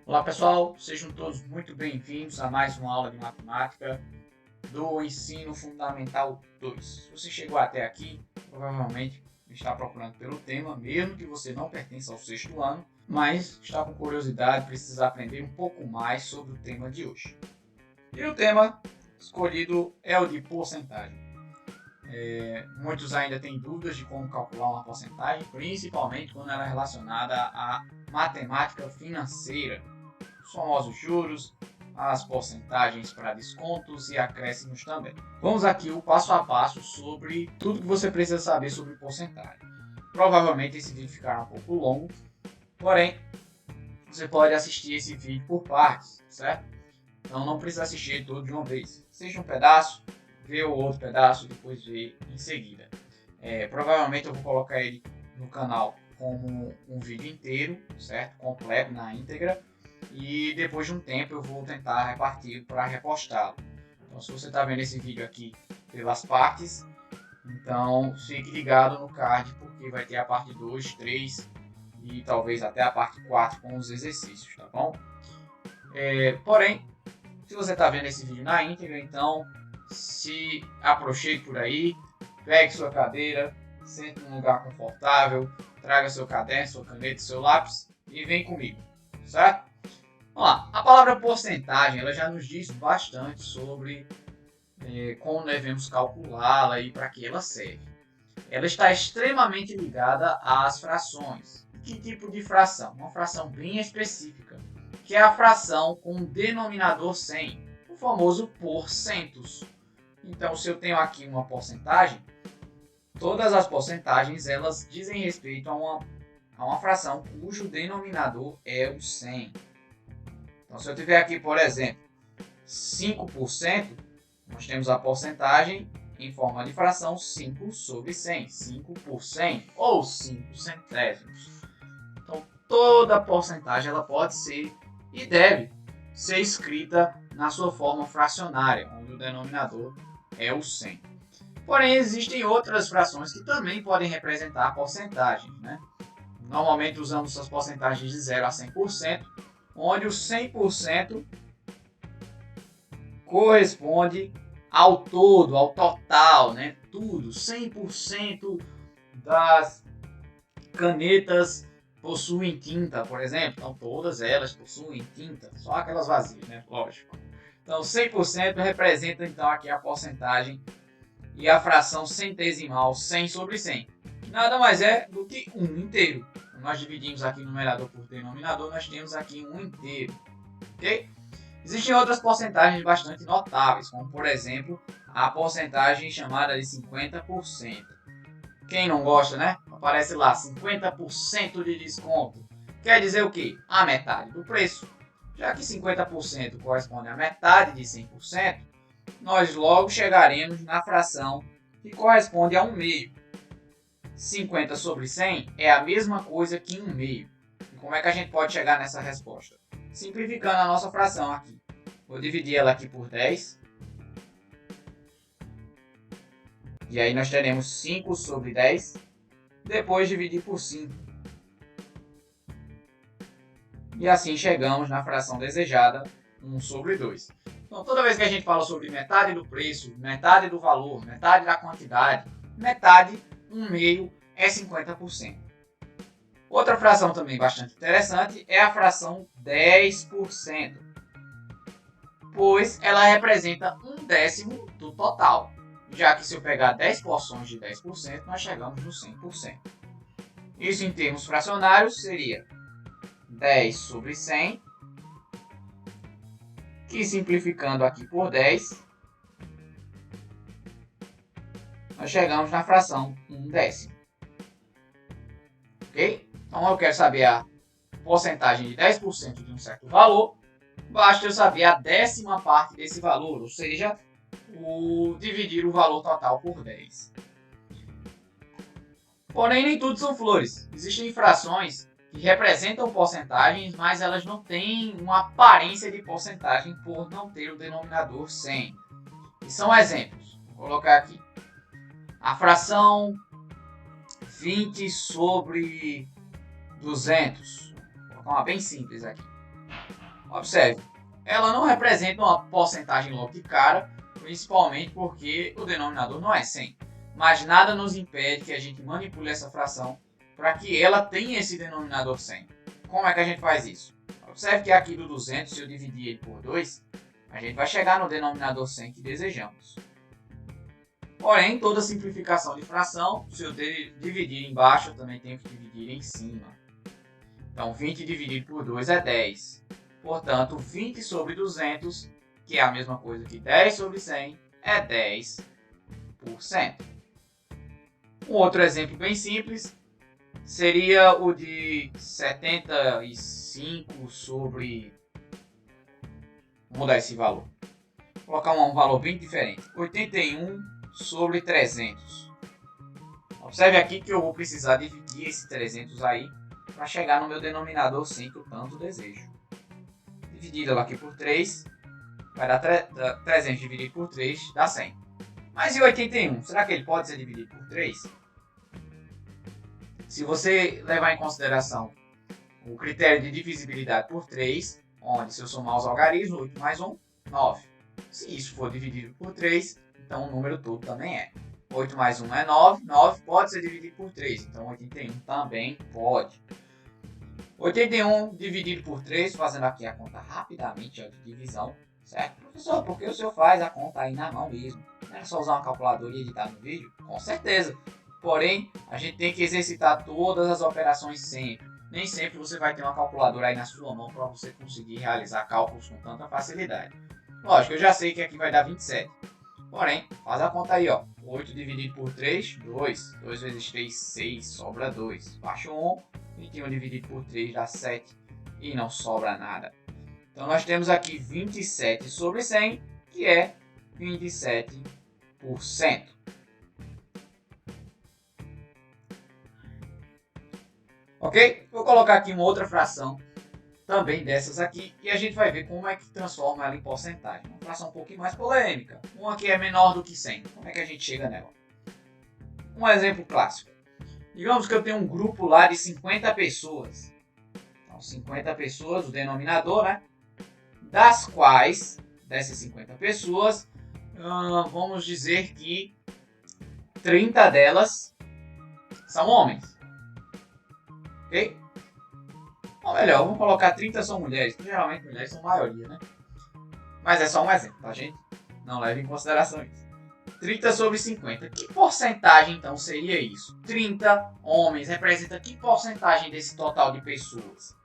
Olá pessoal, sejam todos muito bem-vindos a mais uma aula de matemática do Ensino Fundamental 2. Se você chegou até aqui, provavelmente está procurando pelo tema, mesmo que você não pertença ao sexto ano, mas está com curiosidade, precisa aprender um pouco mais sobre o tema de hoje. E o tema escolhido é o de porcentagem. Muitos ainda têm dúvidas de como calcular uma porcentagem, principalmente quando ela é relacionada à matemática financeira. Os famosos juros, as porcentagens para descontos e acréscimos também. Vamos aqui o passo a passo sobre tudo que você precisa saber sobre porcentagem. Provavelmente esse vídeo ficará um pouco longo, porém você pode assistir esse vídeo por partes, certo? Então não precisa assistir todo de uma vez. Assiste um pedaço, vê o outro pedaço e depois vê em seguida. Provavelmente eu vou colocar ele no canal como um vídeo inteiro, certo? Completo, na íntegra. E depois de um tempo eu vou tentar repartir para repostá-lo. Então se você está vendo esse vídeo aqui pelas partes, então fique ligado no card porque vai ter a parte 2, 3 e talvez até a parte 4 com os exercícios, tá bom? Porém, se você está vendo esse vídeo na íntegra, então se aproxime por aí, pegue sua cadeira, sente num lugar confortável, traga seu caderno, sua caneta, seu lápis e vem comigo, certo? Vamos lá. A palavra porcentagem ela já nos diz bastante sobre como devemos calculá-la e para que ela serve. Ela está extremamente ligada às frações. Que tipo de fração? Uma fração bem específica, que é a fração com denominador 100, o famoso porcentos. Então, se eu tenho aqui uma porcentagem, todas as porcentagens elas dizem respeito a uma fração cujo denominador é o 100. Então, se eu tiver aqui, por exemplo, 5%, nós temos a porcentagem em forma de fração 5 sobre 100, 5 por 100 ou 5 centésimos. Então, toda porcentagem ela pode ser e deve ser escrita na sua forma fracionária, onde o denominador é o 100. Porém, existem outras frações que também podem representar porcentagens, né? Normalmente usamos as porcentagens de 0 a 100%, onde o 100% corresponde ao todo, ao total, né? Tudo, 100% das canetas possuem tinta, por exemplo. Então, todas elas possuem tinta, só aquelas vazias, né? Lógico. Então, 100% representa, então, aqui a porcentagem e a fração centesimal 100 sobre 100. Nada mais é do que 1 inteiro. Nós dividimos aqui numerador por denominador, nós temos aqui 1 inteiro. Ok? Existem outras porcentagens bastante notáveis, como por exemplo, a porcentagem chamada de 50%. Quem não gosta, né? Aparece lá, 50% de desconto. Quer dizer o quê? A metade do preço. Já que 50% corresponde à metade de 100%, nós logo chegaremos na fração que corresponde a 1 meio. 50 sobre 100 é a mesma coisa que 1 meio. E como é que a gente pode chegar nessa resposta? Simplificando a nossa fração aqui. Vou dividir ela aqui por 10. E aí nós teremos 5 sobre 10. Depois dividir por 5. E assim chegamos na fração desejada, 1 sobre 2. Então toda vez que a gente fala sobre metade do preço, metade do valor, metade da quantidade, metade, 1 meio é 50%. Outra fração também bastante interessante é a fração 10%, pois ela representa 1/10 do total, já que se eu pegar 10 porções de 10%, nós chegamos no 100%. Isso em termos fracionários seria 10 sobre 100, que simplificando aqui por 10, nós chegamos na fração 1/10. Ok? Então eu quero saber a porcentagem de 10% de um certo valor, basta eu saber a 10ª parte desse valor, ou seja, dividir o valor total por 10. Porém, nem tudo são flores. Existem frações que representam porcentagens, mas elas não têm uma aparência de porcentagem por não ter o denominador 100. E são exemplos. Vou colocar aqui. A fração 20 sobre 200. Vou colocar uma bem simples aqui. Observe, ela não representa uma porcentagem logo de cara, principalmente porque o denominador não é 100. Mas nada nos impede que a gente manipule essa fração para que ela tenha esse denominador 100. Como é que a gente faz isso? Observe que aqui do 200, se eu dividir ele por 2, a gente vai chegar no denominador 100 que desejamos. Porém, toda simplificação de fração, se eu dividir embaixo, eu também tenho que dividir em cima. Então, 20 dividido por 2 é 10. Portanto, 20 sobre 200, que é a mesma coisa que 10 sobre 100, é 10%. Um outro exemplo bem simples seria o de 75 sobre... Vou mudar esse valor. Vou colocar um valor bem diferente. 81 sobre 300. Observe aqui que eu vou precisar dividir esse 300 aí para chegar no meu denominador 100 que eu tanto desejo. Dividido aqui por 3, vai dar 300 dividido por 3, dá 100. Mas e 81? Será que ele pode ser dividido por 3? Se você levar em consideração o critério de divisibilidade por 3, onde se eu somar os algarismos, 8 mais 1, 9. Se isso for dividido por 3, então o número todo também é. 8 mais 1 é 9, 9 pode ser dividido por 3, então 81 também pode. 81 dividido por 3, fazendo aqui a conta rapidamente de divisão, certo? Professor, por que o senhor faz a conta aí na mão mesmo? Não era só usar uma calculadora e editar no vídeo? Com certeza. Porém, a gente tem que exercitar todas as operações sempre. Nem sempre você vai ter uma calculadora aí na sua mão para você conseguir realizar cálculos com tanta facilidade. Lógico, eu já sei que aqui vai dar 27. Porém, faz a conta aí, ó. 8 dividido por 3, 2. 2 vezes 3, 6. Sobra 2. Baixa 1. 21 dividido por 3 dá 7. E não sobra nada. Então, nós temos aqui 27 sobre 100, que é 27%. Ok? Vou colocar aqui uma outra fração também dessas aqui e a gente vai ver como é que transforma ela em porcentagem. Uma fração um pouquinho mais polêmica. Uma que é menor do que 100. Como é que a gente chega nela? Um exemplo clássico. Digamos que eu tenho um grupo lá de 50 pessoas. Então, 50 pessoas, o denominador, né? Das quais, dessas 50 pessoas, vamos dizer que 30 delas são homens. Ok? Ou melhor, vamos colocar 30 são mulheres, porque geralmente mulheres são maioria, né? Mas é só um exemplo, tá, gente? Não leve em consideração isso. 30 sobre 50. Que porcentagem, então, seria isso? 30 homens representa que porcentagem desse total de pessoas?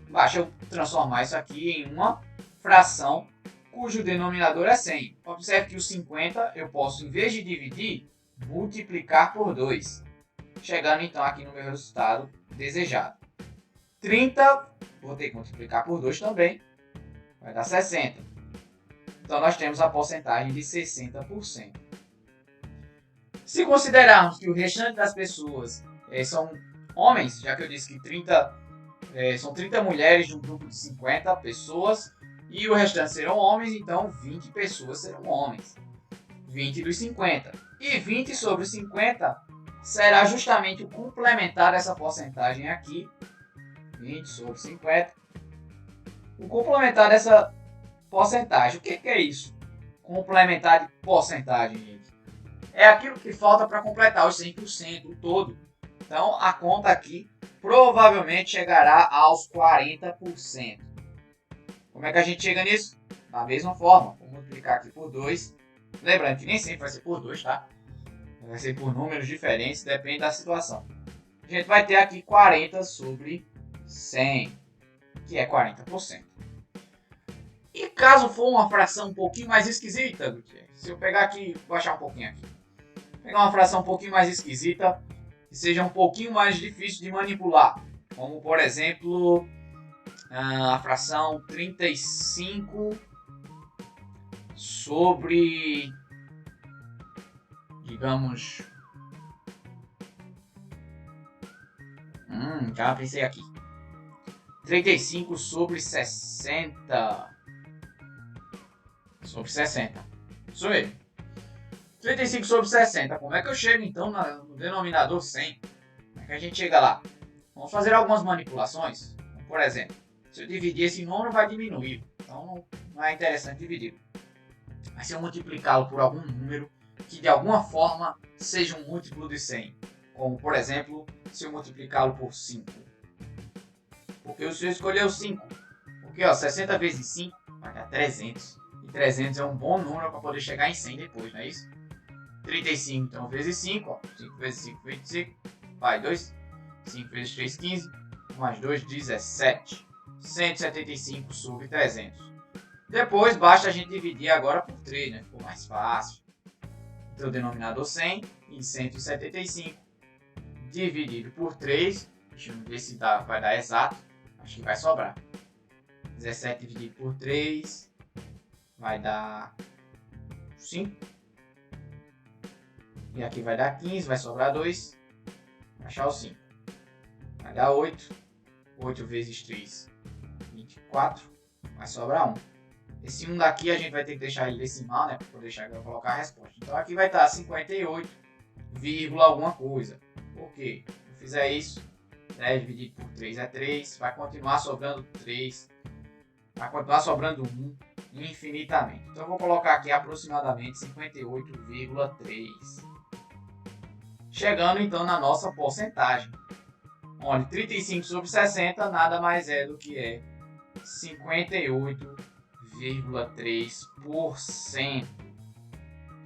Basta eu transformar isso aqui em uma fração cujo denominador é 100. Observe que o 50 eu posso, em vez de dividir, multiplicar por 2. Chegando, então, aqui no meu resultado desejado. 30, vou ter que multiplicar por 2 também, vai dar 60. Então, nós temos a porcentagem de 60%. Se considerarmos que o restante das pessoas são homens, já que eu disse que são 30 mulheres de um grupo de 50 pessoas, e o restante serão homens, então 20 pessoas serão homens. 20 dos 50. E 20 sobre 50 será justamente o complementar dessa porcentagem aqui. 20 sobre 50. O complementar dessa porcentagem. O que é isso? Complementar de porcentagem, gente. É aquilo que falta para completar os 100%, o todo. Então, a conta aqui provavelmente chegará aos 40%. Como é que a gente chega nisso? Da mesma forma. Vou multiplicar aqui por 2. Lembrando que nem sempre vai ser por 2, tá? Vai ser por números diferentes, depende da situação. A gente vai ter aqui 40 sobre 100, que é 40%. E caso for uma fração um pouquinho mais esquisita, se eu pegar aqui, vou baixar um pouquinho aqui. Pegar uma fração um pouquinho mais esquisita, que seja um pouquinho mais difícil de manipular. Como, por exemplo, a fração 35 sobre, digamos, já pensei aqui. 35 sobre 60. Sobre 60. Isso mesmo. 35 sobre 60. Como é que eu chego então no denominador 100? Como é que a gente chega lá? Vamos fazer algumas manipulações. Por exemplo, Se eu dividir esse número, vai diminuir. Então não é interessante dividir. Mas se eu multiplicá-lo por algum número que de alguma forma seja um múltiplo de 100, como por exemplo, se eu multiplicá-lo por 5. Porque o senhor escolheu 5. Porque 60 vezes 5 vai dar 300. E 300 é um bom número para poder chegar em 100 depois, não é isso? 35, então vezes 5. 5 vezes 5, 25. Vai 2. 5 vezes 3, 15. Mais 2, 17. 175 sobre 300. Depois basta a gente dividir agora por 3, né? Ficou mais fácil. Então o denominador 100 em 175 dividido por 3. Deixa eu ver se vai dar exato. Acho que vai sobrar. 17 dividido por 3 vai dar 5. E aqui vai dar 15, vai sobrar 2. Achar o 5. Vai dar 8. 8 vezes 3, 24. Vai sobrar 1. Esse 1 daqui a gente vai ter que deixar ele decimal, né? Para poder colocar a resposta. Então aqui vai estar 58, alguma coisa. Por quê? Se eu fizer isso, 10 dividido por 3 é 3. Vai continuar sobrando 3. Vai continuar sobrando 1 infinitamente. Então eu vou colocar aqui aproximadamente 58,3. Chegando então na nossa porcentagem. Onde 35 sobre 60 nada mais é do que 58,3%.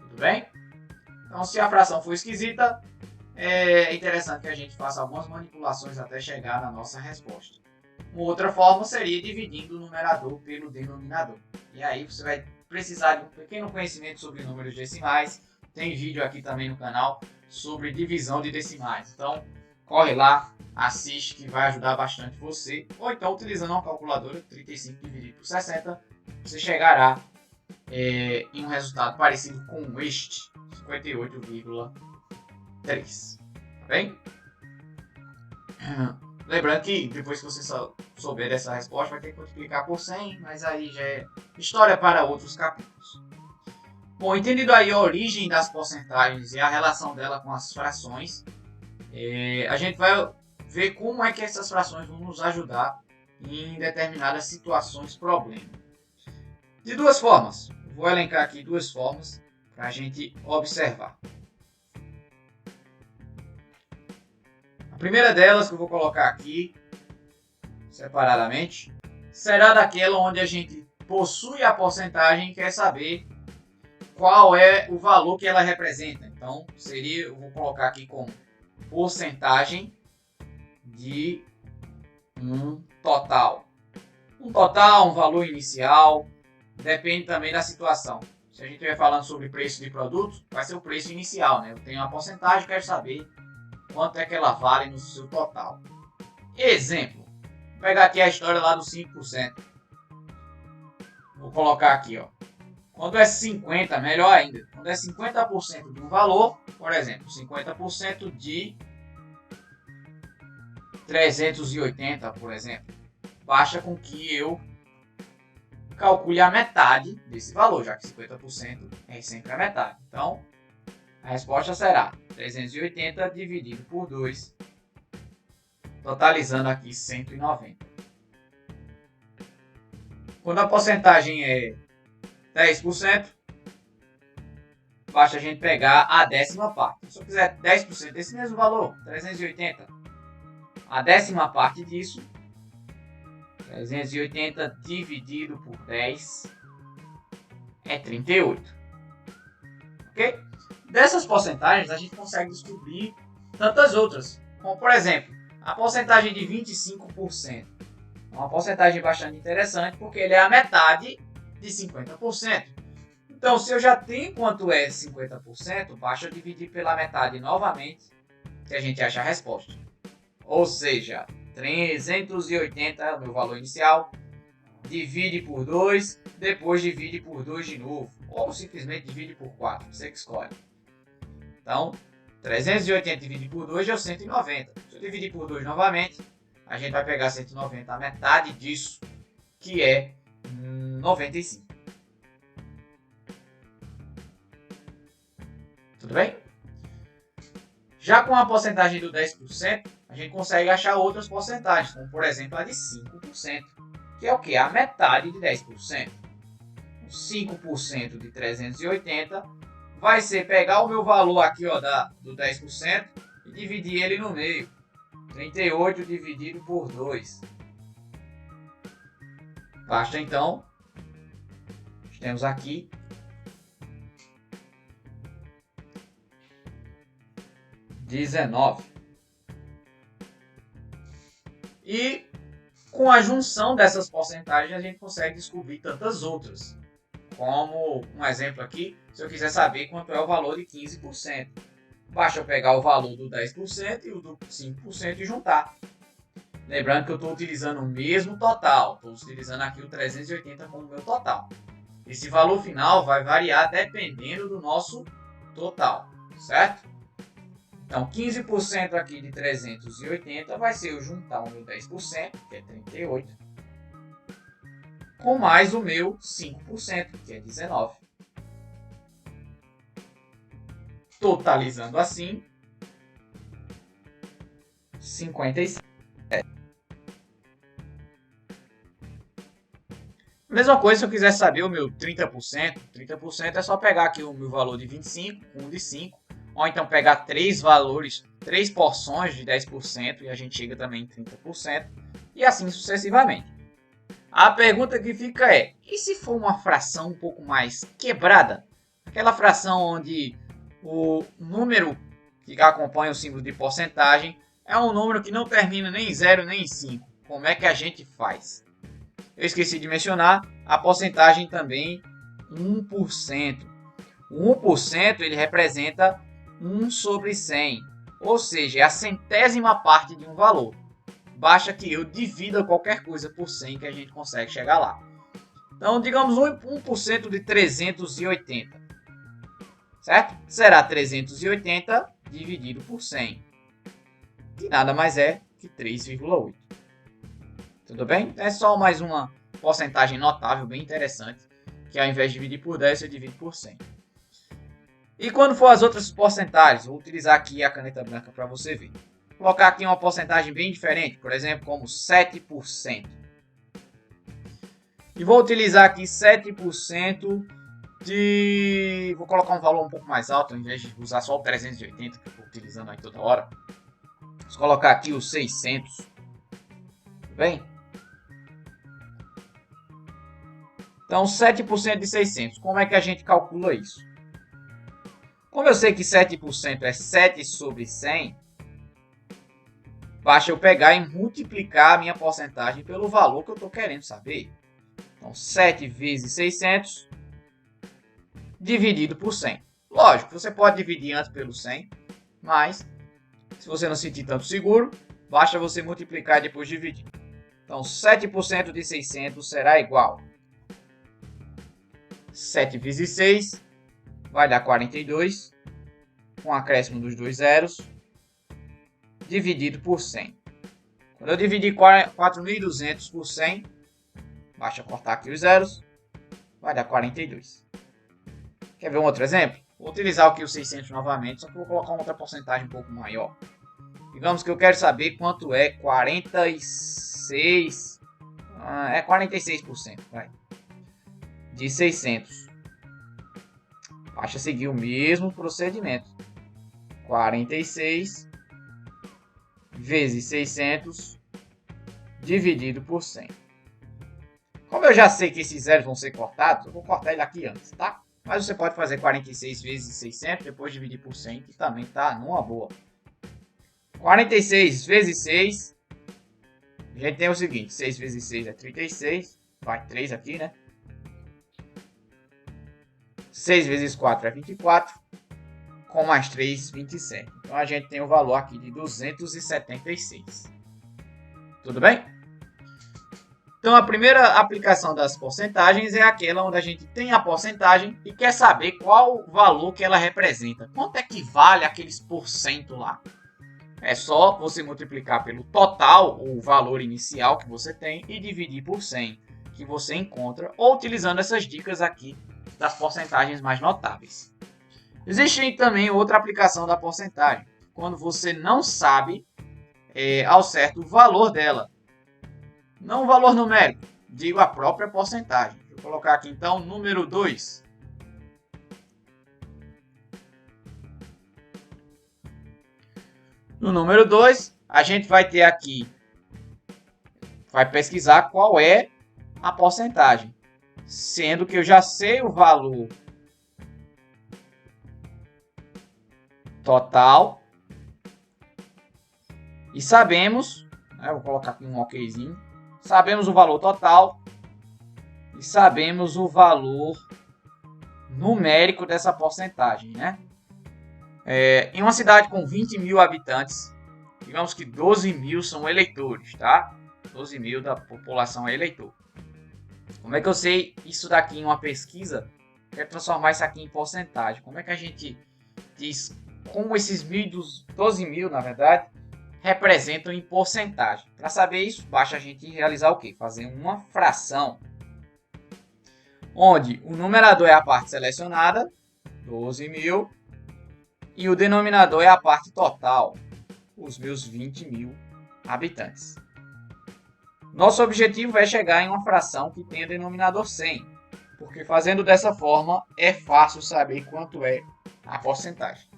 Tudo bem? Então, se a fração for esquisita, é interessante que a gente faça algumas manipulações até chegar na nossa resposta. Uma outra forma seria dividindo o numerador pelo denominador. E aí você vai precisar de um pequeno conhecimento sobre números decimais. Tem vídeo aqui também no canal sobre divisão de decimais. Então, corre lá, assiste que vai ajudar bastante você. Ou então, utilizando uma calculadora, 35 dividido por 60, você chegará em um resultado parecido com este, 58,3. Tá bem? Lembrando que depois que você souber dessa resposta, vai ter que multiplicar por 100, mas aí já é história para outros capítulos. Bom, entendido aí a origem das porcentagens e a relação dela com as frações, a gente vai ver como é que essas frações vão nos ajudar em determinadas situações, problema. De duas formas. Vou elencar aqui duas formas para a gente observar. A primeira delas, que eu vou colocar aqui separadamente, será daquela onde a gente possui a porcentagem e quer saber qual é o valor que ela representa. Então, eu vou colocar aqui como porcentagem de um total. Um total, um valor inicial, depende também da situação. Se a gente estiver falando sobre preço de produto, vai ser o preço inicial, né? Eu tenho uma porcentagem, quero saber quanto é que ela vale no seu total. Exemplo, vou pegar aqui a história lá dos 5%. Vou colocar aqui, ó. Quando é 50, melhor ainda. Quando é 50% de um valor, por exemplo, 50% de 380, por exemplo, basta com que eu calcule a metade desse valor, já que 50% é sempre a metade. Então, a resposta será 380 dividido por 2, totalizando aqui 190. Quando a porcentagem é 10%, basta a gente pegar a décima parte. Se eu quiser 10% desse mesmo valor, 380, a décima parte disso, 380 dividido por 10 é 38. Ok? Dessas porcentagens a gente consegue descobrir tantas outras, como por exemplo, a porcentagem de 25%. É uma porcentagem bastante interessante porque ele é a metade de 50%. Então, se eu já tenho quanto é 50%, basta eu dividir pela metade novamente que a gente acha a resposta. Ou seja, 380 é o meu valor inicial, divide por 2, depois divide por 2 de novo, ou simplesmente divide por 4, você que escolhe. Então, 380 dividido por 2 deu 190. Se eu dividir por 2 novamente, a gente vai pegar 190, a metade disso, que é 95. Tudo bem? Já com a porcentagem do 10%, a a gente consegue achar outras porcentagens, como por exemplo a de 5%, que é o que? A metade de 10%. 5% de 380 vai ser pegar o meu valor aqui, ó, do 10% e dividir ele no meio. 38 dividido por 2. Basta então, temos aqui 19. E com a junção dessas porcentagens a gente consegue descobrir tantas outras. Como um exemplo aqui, se eu quiser saber quanto é o valor de 15%. Basta eu pegar o valor do 10% e o do 5% e juntar. Lembrando que eu estou utilizando o mesmo total. Estou utilizando aqui o 380 como meu total. Esse valor final vai variar dependendo do nosso total, certo? Então, 15% aqui de 380 vai ser eu juntar o meu 10%, que é 38, com mais o meu 5%, que é 19. Totalizando assim, 57. Mesma coisa se eu quiser saber o meu 30%. 30% é só pegar aqui o meu valor de 25, um de 5, ou então pegar 3 valores, 3 porções de 10% e a gente chega também em 30%, e assim sucessivamente. A pergunta que fica é, e se for uma fração um pouco mais quebrada? Aquela fração onde o número que acompanha o símbolo de porcentagem é um número que não termina nem em 0 nem em 5. Como é que a gente faz? Eu esqueci de mencionar a porcentagem também 1%. O 1% ele representa 1 sobre 100, ou seja, é a centésima parte de um valor. Basta que eu divida qualquer coisa por 100 que a gente consegue chegar lá. Então, digamos 1% de 380, certo? Será 380 dividido por 100, que nada mais é que 3,8. Tudo bem? É só mais uma porcentagem notável, bem interessante, que ao invés de dividir por 10, você divide por 100. E quando for as outras porcentagens, vou utilizar aqui a caneta branca para você ver. Vou colocar aqui uma porcentagem bem diferente, por exemplo, como 7%. E vou utilizar aqui 7% de... Vou colocar um valor um pouco mais alto, ao invés de usar só o 380, que eu estou utilizando aí toda hora. Vou colocar aqui o 600. Tudo bem? Então, 7% de 600. Como é que a gente calcula isso? Como eu sei que 7% é 7 sobre 100, basta eu pegar e multiplicar a minha porcentagem pelo valor que eu estou querendo saber. Então, 7 vezes 600 dividido por 100. Lógico, você pode dividir antes pelo 100, mas se você não se sentir tanto seguro, basta você multiplicar e depois dividir. Então, 7% de 600 será igual 7 vezes 6 vai dar 42, com acréscimo dos 2 zeros, dividido por 100. Quando eu dividir 4.200 por 100, basta cortar aqui os zeros, vai dar 42. Quer ver um outro exemplo? Vou utilizar aqui o 600 novamente, só que vou colocar uma outra porcentagem um pouco maior. Digamos que eu quero saber quanto é 46%. É 46%, vai. De 600. Basta seguir o mesmo procedimento. 46 vezes 600 dividido por 100. Como eu já sei que esses zeros vão ser cortados, eu vou cortar ele aqui antes, tá? Mas você pode fazer 46 vezes 600, depois dividir por 100, que também tá numa boa. 46 vezes 6, a gente tem o seguinte, 6 vezes 6 é 36, vai 3 aqui, né? 6 vezes 4 é 24, com mais 3, 27. Então a gente tem o valor aqui de 276. Tudo bem? Então a primeira aplicação das porcentagens é aquela onde a gente tem a porcentagem e quer saber qual o valor que ela representa. Quanto é que vale aqueles porcento lá? É só você multiplicar pelo total, o valor inicial que você tem, e dividir por 100, que você encontra, ou utilizando essas dicas aqui das porcentagens mais notáveis. Existe também outra aplicação da porcentagem, quando você não sabe ao certo o valor dela. Não o valor numérico, digo a própria porcentagem. Vou colocar aqui então número 2. No número 2, a gente vai ter aqui, vai pesquisar qual é a porcentagem. Sendo que eu já sei o valor total. E sabemos, vou colocar aqui um okzinho. Sabemos o valor total. E sabemos o valor numérico dessa porcentagem, né? Em uma cidade com 20 mil habitantes, digamos que 12 mil são eleitores, tá? 12 mil da população é eleitor. Como é que eu sei isso daqui em uma pesquisa? Quero transformar isso aqui em porcentagem. Como é que a gente diz como esses 12 mil, na verdade, representam em porcentagem? Para saber isso, basta a gente realizar o quê? Fazer uma fração, onde o numerador é a parte selecionada, 12 mil, e o denominador é a parte total, os meus 20 mil habitantes. Nosso objetivo é chegar em uma fração que tenha denominador 100, porque fazendo dessa forma é fácil saber quanto é a porcentagem.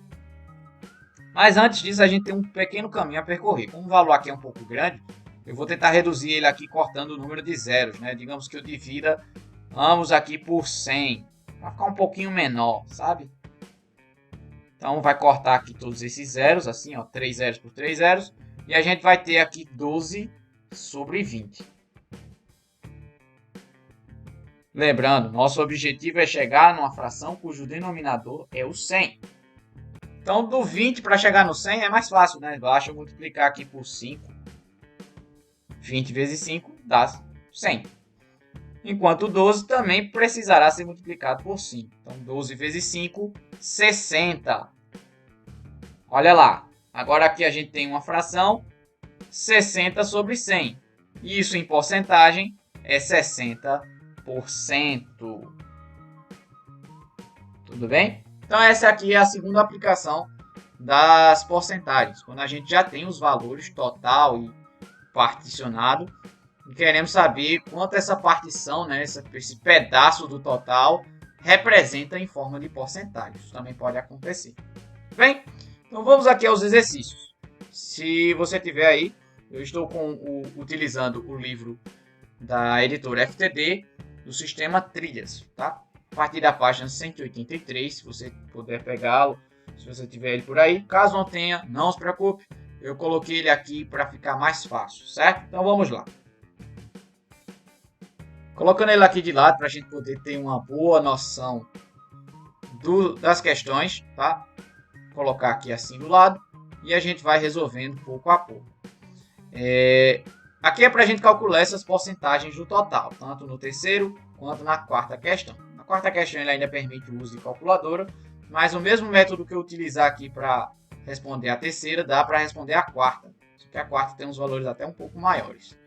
Mas antes disso a gente tem um pequeno caminho a percorrer. Como o valor aqui é um pouco grande, eu vou tentar reduzir ele aqui cortando o número de zeros, né? Digamos que eu divida ambos aqui por 100, para ficar um pouquinho menor, sabe? Então vai cortar aqui todos esses zeros, assim, ó, 3 zeros por 3 zeros, e a gente vai ter aqui 12 sobre 20. Lembrando, nosso objetivo é chegar numa fração cujo denominador é o 100. Então, do 20 para chegar no 100 é mais fácil, né? Basta eu multiplicar aqui por 5. 20 vezes 5 dá 100. Enquanto o 12 também precisará ser multiplicado por 5. Então, 12 vezes 5, 60. Olha lá. Agora aqui a gente tem uma fração 60 sobre 100. E isso em porcentagem é 60%. Tudo bem? Então essa aqui é a segunda aplicação das porcentagens. Quando a gente já tem os valores total e particionado. E queremos saber quanto essa partição, né, esse pedaço do total, representa em forma de porcentagem. Isso também pode acontecer. Bem, então vamos aqui aos exercícios. Se você tiver aí, eu estou utilizando o livro da editora FTD, do sistema Trilhas, tá? A partir da página 183, se você puder pegá-lo, se você tiver ele por aí. Caso não tenha, não se preocupe, eu coloquei ele aqui para ficar mais fácil, certo? Então vamos lá. Colocando ele aqui de lado para a gente poder ter uma boa noção das questões, tá? Vou colocar aqui assim do lado e a gente vai resolvendo pouco a pouco. Aqui é para a gente calcular essas porcentagens do total, tanto no terceiro quanto na quarta questão. Na quarta questão ele ainda permite o uso de calculadora, mas o mesmo método que eu utilizar aqui para responder a terceira, dá para responder a quarta. Só que a quarta tem uns valores até um pouco maiores.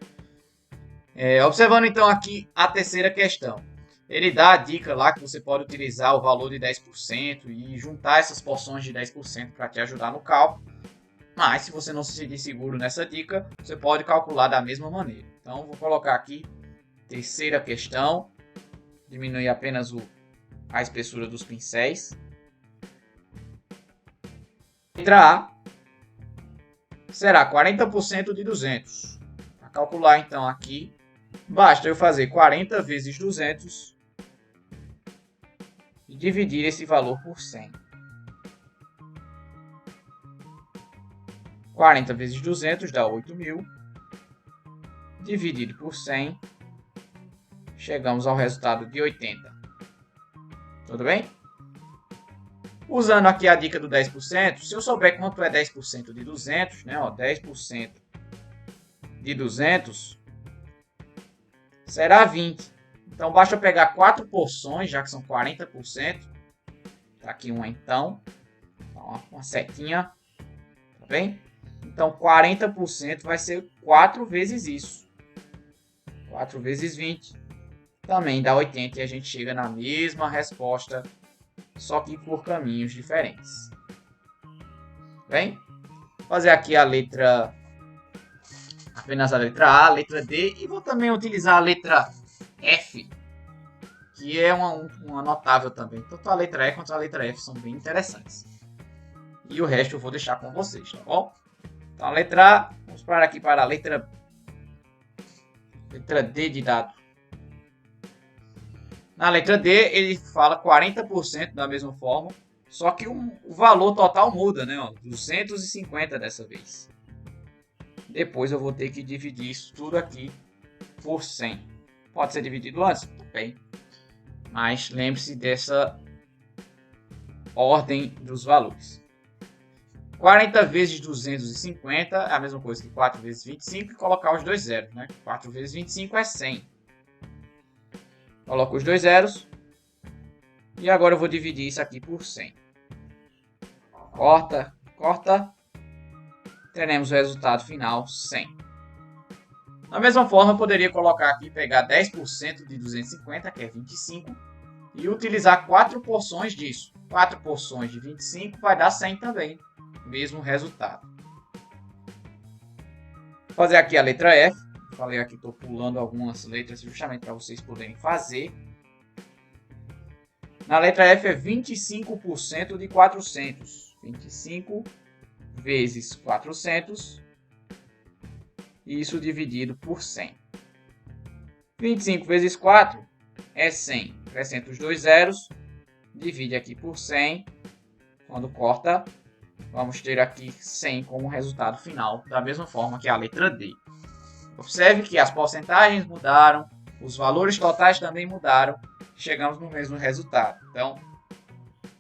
Observando então aqui a terceira questão. Ele dá a dica lá que você pode utilizar o valor de 10% e juntar essas porções de 10% para te ajudar no cálculo. Mas se você não se sentir seguro nessa dica, você pode calcular da mesma maneira. Então vou colocar aqui terceira questão. Diminuir apenas a espessura dos pincéis. Letra A será 40% de 200. Para calcular então aqui, basta eu fazer 40 vezes 200 e dividir esse valor por 100. 40 vezes 200 dá 8.000. Dividido por 100, chegamos ao resultado de 80. Tudo bem? Usando aqui a dica do 10%, se eu souber quanto é 10% de 200, né? 10% de 200 será 20. Então, basta eu pegar 4 porções, já que são 40%. Tá aqui uma então. Uma setinha. Tá bem? Então, 40% vai ser 4 vezes isso. 4 vezes 20 também dá 80 e a gente chega na mesma resposta, só que por caminhos diferentes. Bem, vou fazer aqui a letra apenas a letra A, a letra D e vou também utilizar a letra F, que é uma notável também. Tanto a letra E quanto a letra F são bem interessantes. E o resto eu vou deixar com vocês, tá bom? Então a letra A, vamos parar aqui para a letra D de dado. Na letra D ele fala 40% da mesma forma, só que o valor total muda, né? 250 dessa vez. Depois eu vou ter que dividir isso tudo aqui por 100. Pode ser dividido antes? Também. Mas lembre-se dessa ordem dos valores. 40 vezes 250 é a mesma coisa que 4 vezes 25 e colocar os dois zeros, né? 4 vezes 25 é 100. Coloco os dois zeros. E agora eu vou dividir isso aqui por 100. Corta, corta. Teremos o resultado final 100. Da mesma forma, eu poderia colocar aqui, pegar 10% de 250, que é 25, e utilizar 4 porções disso. 4 porções de 25 vai dar 100 também. Mesmo resultado. Vou fazer aqui a letra F. Falei aqui, estou pulando algumas letras justamente para vocês poderem fazer. Na letra F é 25% de 400. 25 vezes 400. E isso dividido por 100. 25 vezes 4 é 100. Acrescenta os dois zeros. Divide aqui por 100. Quando corta, vamos ter aqui 100 como resultado final, da mesma forma que a letra D. Observe que as porcentagens mudaram, os valores totais também mudaram, chegamos no mesmo resultado. Então,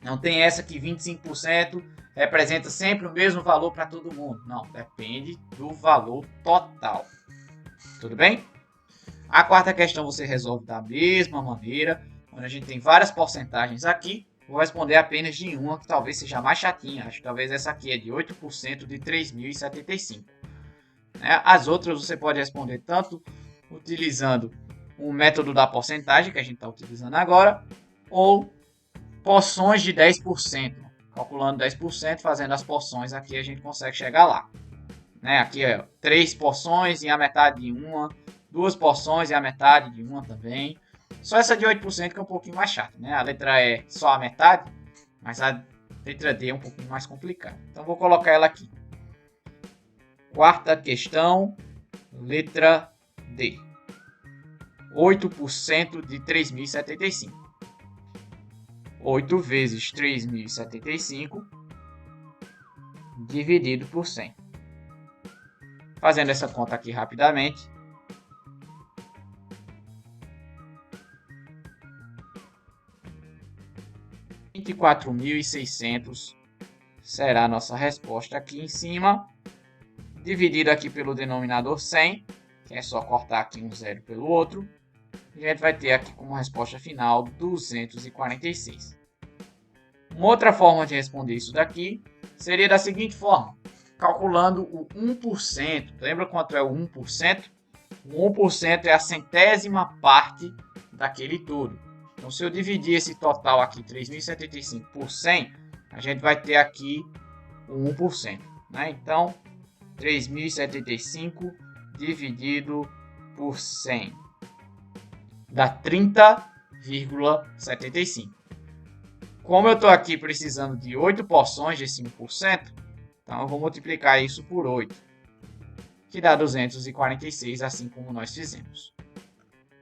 não tem essa que 25% representa sempre o mesmo valor para todo mundo. Não, depende do valor total. Tudo bem? A quarta questão você resolve da mesma maneira, onde a gente tem várias porcentagens aqui. Vou responder apenas de uma que talvez seja mais chatinha. Acho que talvez essa aqui é de 8% de 3.075. As outras você pode responder tanto utilizando o método da porcentagem, que a gente está utilizando agora, ou porções de 10%. Calculando 10%, fazendo as porções aqui, a gente consegue chegar lá. Aqui é 3 porções e a metade de uma, 2 porções e a metade de uma também. Só essa de 8% que é um pouquinho mais chata, né? A letra E é só a metade, mas a letra D é um pouquinho mais complicada. Então vou colocar ela aqui. Quarta questão, letra D. 8% de 3.075. 8 vezes 3.075 dividido por 100. Fazendo essa conta aqui rapidamente. 24.600 será a nossa resposta aqui em cima, dividido aqui pelo denominador 100, que é só cortar aqui um zero pelo outro, e a gente vai ter aqui como resposta final 246. Uma outra forma de responder isso daqui seria da seguinte forma, calculando o 1%. Lembra quanto é o 1%? O 1% é a centésima parte daquele todo. Então, se eu dividir esse total aqui, 3.075 por 100, a gente vai ter aqui o 1%. Então, 3.075 dividido por 100 dá 30,75. Como eu estou aqui precisando de 8 porções desse 1%, então eu vou multiplicar isso por 8, que dá 246, assim como nós fizemos.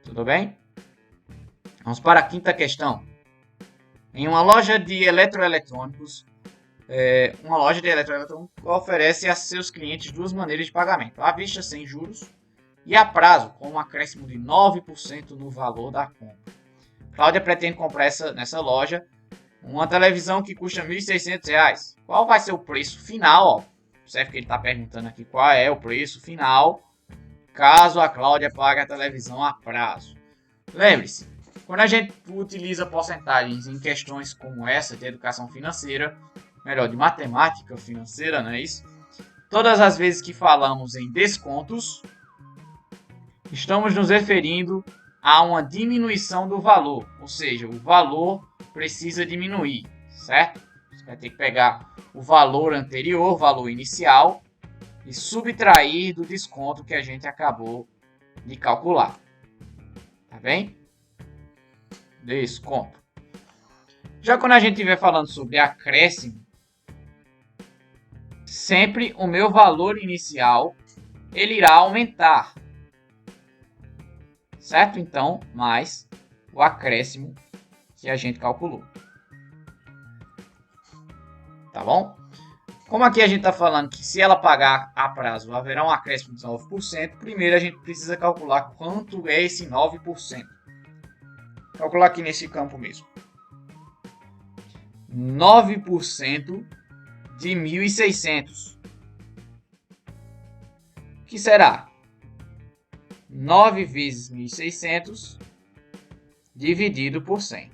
Tudo bem? Vamos para a quinta questão. Em uma loja de eletroeletrônicos, oferece a seus clientes duas maneiras de pagamento: à vista sem juros e a prazo, com um acréscimo de 9% no valor da compra. Cláudia pretende comprar nessa loja uma televisão que custa R$ 1.600. Qual vai ser o preço final? Observe que ele está perguntando aqui qual é o preço final caso a Cláudia pague a televisão a prazo. Lembre-se, quando a gente utiliza porcentagens em questões como essa de educação financeira, melhor, de matemática financeira, não é isso? Todas as vezes que falamos em descontos, estamos nos referindo a uma diminuição do valor, ou seja, o valor precisa diminuir, certo? Você vai ter que pegar o valor anterior, o valor inicial, e subtrair do desconto que a gente acabou de calcular. Tá bem? Desconto. Já quando a gente estiver falando sobre acréscimo, sempre o meu valor inicial ele irá aumentar. Certo? Então, mais o acréscimo que a gente calculou. Tá bom? Como aqui a gente está falando que se ela pagar a prazo haverá um acréscimo de 9%, primeiro a gente precisa calcular quanto é esse 9%. Calcular aqui nesse campo mesmo. 9% de 1.600. Que será 9 vezes 1.600 dividido por 100.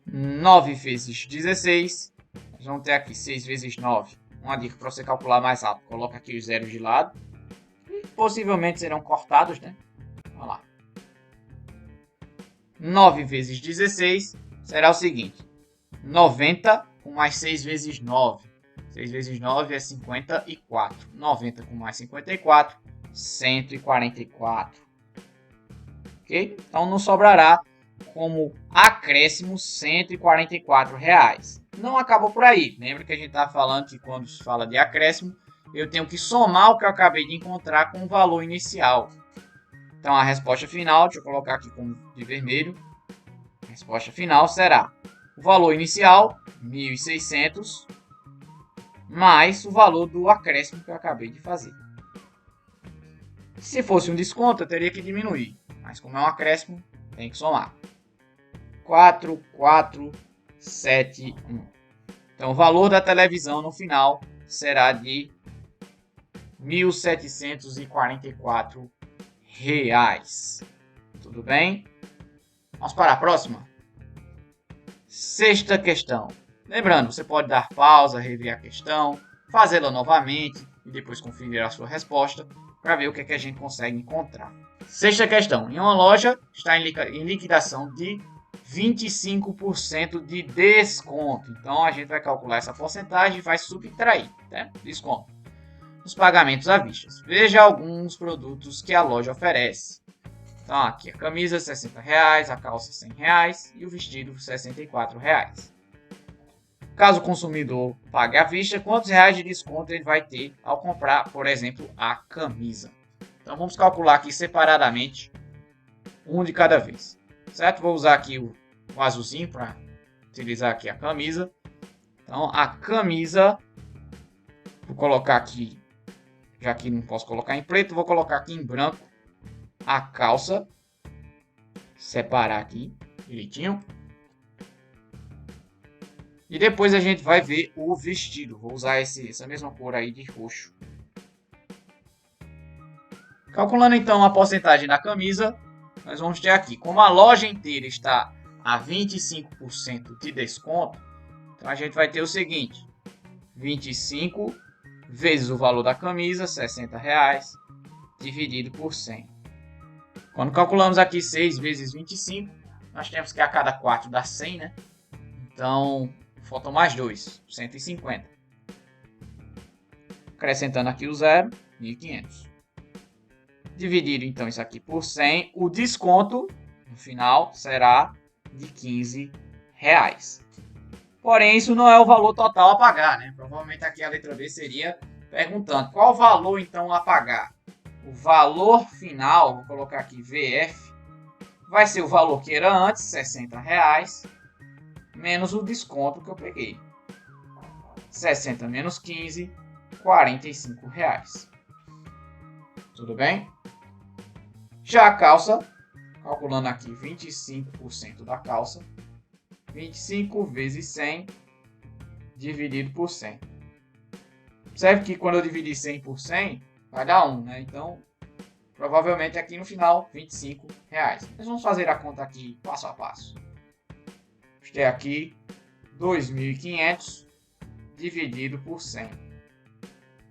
9 vezes 16. Nós vamos ter aqui 6 vezes 9. Uma dica para você calcular mais rápido. Coloca aqui os zeros de lado. E possivelmente serão cortados, né? Olha lá. 9 vezes 16 será o seguinte. 90 com mais 6 vezes 9. 6 vezes 9 é 54. 90 com mais 54, 144. Ok? Então não sobrará como acréscimo R$ 144. Não acabou por aí. Lembra que a gente está falando que quando se fala de acréscimo, eu tenho que somar o que eu acabei de encontrar com o valor inicial. Então a resposta final, deixa eu colocar aqui como de vermelho. A resposta final será o valor inicial, 1.600, mais o valor do acréscimo que eu acabei de fazer. Se fosse um desconto, eu teria que diminuir. Mas como é um acréscimo, tem que somar. 4,471. Então o valor da televisão no final será de R$ 1.744. Tudo bem? Vamos para a próxima. Sexta questão. Lembrando, você pode dar pausa, rever a questão, fazê-la novamente e depois conferir a sua resposta para ver o que é que a gente consegue encontrar. Sexta questão. Em uma loja está em liquidação de 25% de desconto. Então a gente vai calcular essa porcentagem e vai subtrair, né? Desconto nos pagamentos à vista. Veja alguns produtos que a loja oferece. Então aqui a camisa R$ 60, a calça R$ 100 e o vestido R$ 64. Caso o consumidor pague à vista, quantos reais de desconto ele vai ter ao comprar, por exemplo, a camisa? Então vamos calcular aqui separadamente, um de cada vez. Certo? Vou usar aqui o azulzinho para utilizar aqui a camisa. Então a camisa, vou colocar aqui, já que não posso colocar em preto, vou colocar aqui em branco. A calça, separar aqui direitinho. E depois a gente vai ver o vestido. Vou usar essa mesma cor aí de roxo. Calculando então a porcentagem da camisa, nós vamos ter aqui, como a loja inteira está a 25% de desconto, então a gente vai ter o seguinte, 25 vezes o valor da camisa, R$ 60, dividido por 100. Quando calculamos aqui 6 vezes 25, nós temos que a cada 4 dá 100, né? Então, faltam mais 2, 150. Acrescentando aqui o zero, 1.500. Dividido então isso aqui por 100, o desconto no final será de R$ 15. Porém, isso não é o valor total a pagar, né? Provavelmente aqui a letra B seria perguntando qual o valor então a pagar. O valor final, vou colocar aqui VF, vai ser o valor que era antes, R$ 60, menos o desconto que eu peguei. 60 menos 15, R$ 45. Tudo bem? Já a calça, calculando aqui 25% da calça, 25 vezes 100 dividido por 100. Observe que quando eu dividir 100 por 100, vai dar 1, né? Então, provavelmente aqui no final, R$ 25. Nós vamos fazer a conta aqui passo a passo. Vamos ter aqui 2.500 dividido por 100.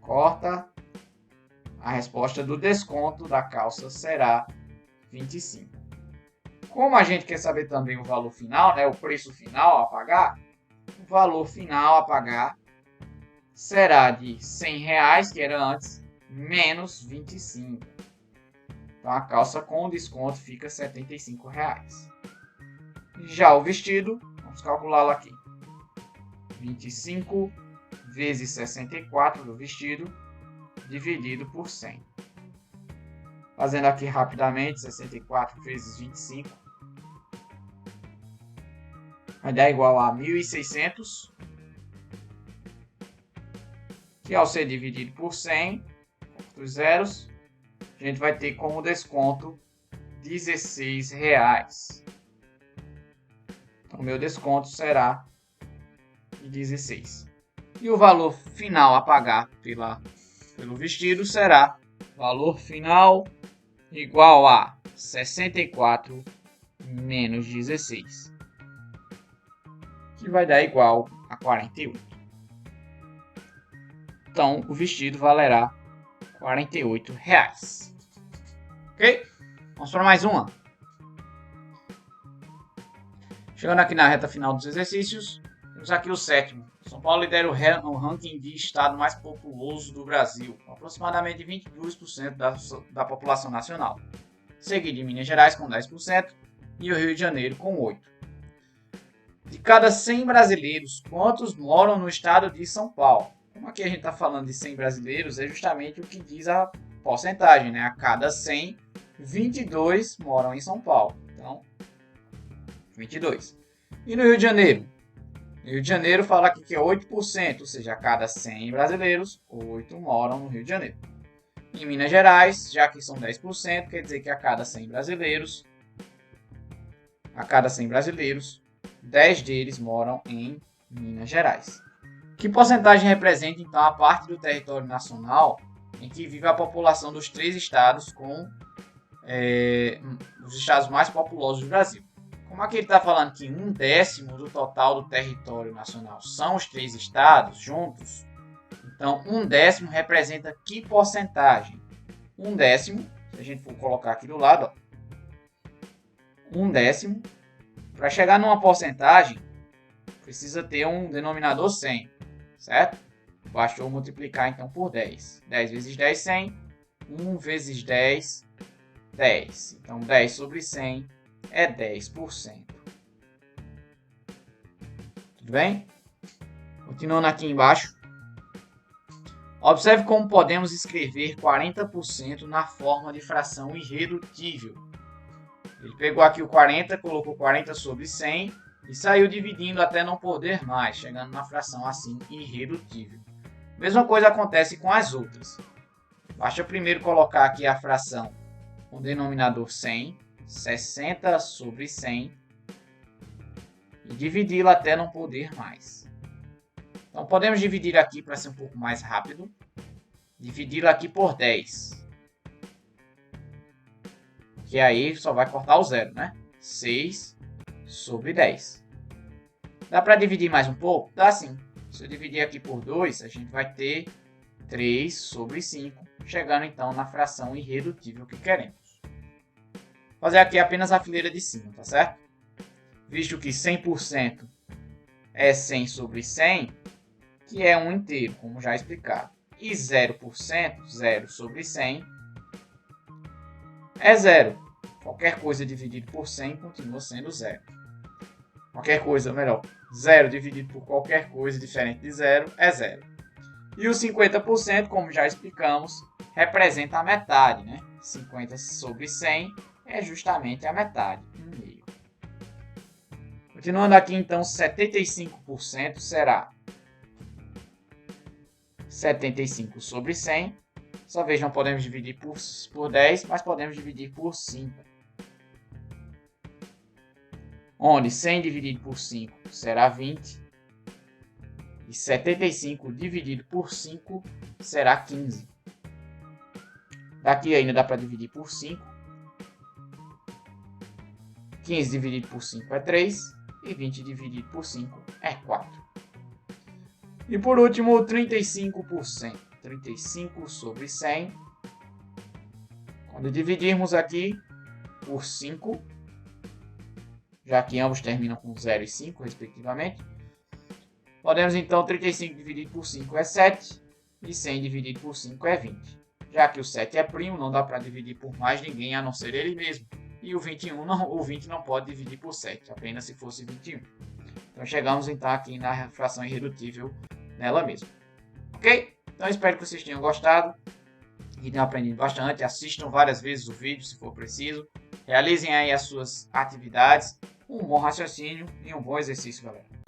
Corta. A resposta do desconto da calça será 25. Como a gente quer saber também o valor final, né, o preço final a pagar, o valor final a pagar será de R$100, que era antes, menos 25. Então a calça com desconto fica R$75. Já o vestido, vamos calculá-lo aqui. 25 vezes 64 do vestido, dividido por 100. Fazendo aqui rapidamente, 64 vezes 25 vai dar igual a 1.600, que ao ser dividido por 100, os zeros, a gente vai ter como desconto R$16. Então, meu desconto será de 16. E o valor final a pagar pelo vestido será valor final igual a 64 menos 16, que vai dar igual a 48. Então, o vestido valerá R$48. Ok? Vamos para mais uma. Chegando aqui na reta final dos exercícios, temos aqui o sétimo. São Paulo lidera o ranking de estado mais populoso do Brasil, com aproximadamente 22% da população nacional. Seguido de Minas Gerais com 10% e o Rio de Janeiro com 8%. De cada 100 brasileiros, quantos moram no estado de São Paulo? Como aqui a gente está falando de 100 brasileiros, é justamente o que diz a porcentagem, né? A cada 100, 22 moram em São Paulo. Então, 22. E no Rio de Janeiro? No Rio de Janeiro fala aqui que é 8%, ou seja, a cada 100 brasileiros, 8 moram no Rio de Janeiro. Em Minas Gerais, já que são 10%, quer dizer que a cada 100 brasileiros, 10 deles moram em Minas Gerais. Que porcentagem representa, então, a parte do território nacional em que vive a população dos 3 estados com os estados mais populosos do Brasil? Como aqui ele está falando que 1/10 do total do território nacional são os 3 estados juntos, então 1/10 representa que porcentagem? 1/10, se a gente for colocar aqui do lado, ó, 1/10, para chegar numa porcentagem, precisa ter um denominador 100, certo? Bastou multiplicar então por 10. 10 vezes 10, 100. 1 vezes 10, 10. Então 10 sobre 100 é 10%. Tudo bem? Continuando aqui embaixo. Observe como podemos escrever 40% na forma de fração irredutível. Ele pegou aqui o 40, colocou 40 sobre 100 e saiu dividindo até não poder mais, chegando na fração assim irredutível. Mesma coisa acontece com as outras. Basta primeiro colocar aqui a fração com o denominador 100, 60 sobre 100, e dividi-la até não poder mais. Então podemos dividir aqui para ser um pouco mais rápido. Dividi-la aqui por 10. Que aí só vai cortar o zero, né? 6 sobre 10. Dá para dividir mais um pouco? Dá sim. Se eu dividir aqui por 2, a gente vai ter 3 sobre 5, chegando então na fração irredutível que queremos. Vou fazer aqui apenas a fileira de cima, tá certo? Visto que 100% é 100 sobre 100, que é um inteiro, como já explicado. E 0%, 0 sobre 100, é 0. Qualquer coisa dividido por 100 continua sendo 0. Qualquer coisa, melhor, 0 dividido por qualquer coisa diferente de 0 é 0. E o 50%, como já explicamos, representa a metade, né? 50 sobre 100 é justamente a metade, 1/2. Continuando aqui, então, 75% será 75 sobre 100. Só vez não podemos dividir por 10, mas podemos dividir por 5. Onde 100 dividido por 5 será 20. E 75 dividido por 5 será 15. Daqui ainda dá para dividir por 5. 15 dividido por 5 é 3. E 20 dividido por 5 é 4. E por último, 35%. 35 sobre 100. Quando dividirmos aqui por 5, já que ambos terminam com 0 e 5, respectivamente, Podemos então 35 dividido por 5 é 7 e 100 dividido por 5 é 20. Já que o 7 é primo, não dá para dividir por mais ninguém a não ser ele mesmo. E o 20 não pode dividir por 7, apenas se fosse 21. Então chegamos então aqui na fração irredutível nela mesma. Ok? Então espero que vocês tenham gostado e tenham aprendido bastante. Assistam várias vezes o vídeo se for preciso. Realizem aí as suas atividades. Um bom raciocínio e um bom exercício, galera.